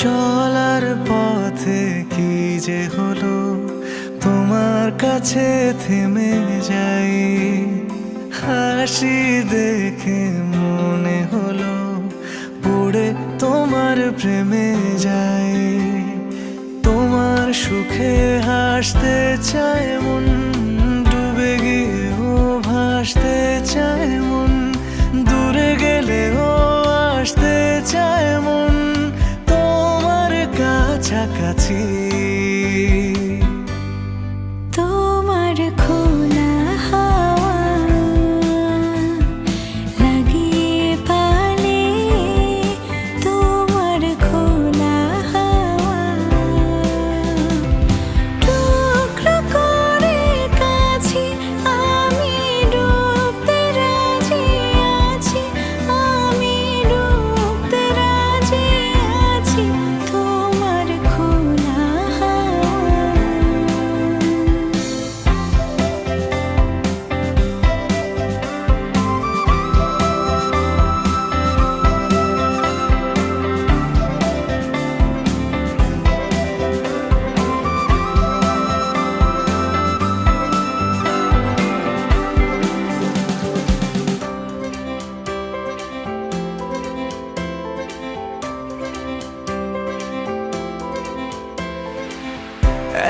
চলার পথে কি যে হলো, তোমার কাছে থেমে যাই। হাসি দেখে মনে হলো পড়ে তোমার প্রেমে যাই। তোমার সুখে হাসতে চায় মন, ডুবে গিয়েও ভাসতে চায় মন। দূরে গেলেও আসতে চায় মন তোমার কাছাকাছি। তোমার খোলা হাওয়া লাগিয়ে পালে, তোমার খোলা হাওয়া টুকরো করে কাছে আমি ডুবতে রাজি আছি, আমি ডুবতে রাজি আছি তোমার খোলা হাওয়া।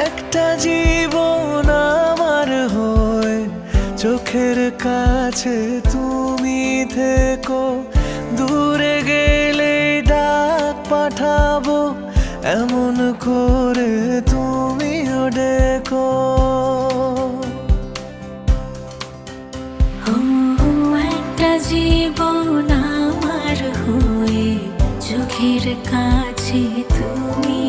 একটা জীবন আমার হয়ে চোখের কাছে তুমি থেকো। দূরে গেলে ডাক পাঠাবো, এমন করে তুমিও ডেকো। একটা জীবন আমার হয়ে চোখের কাছে তুমি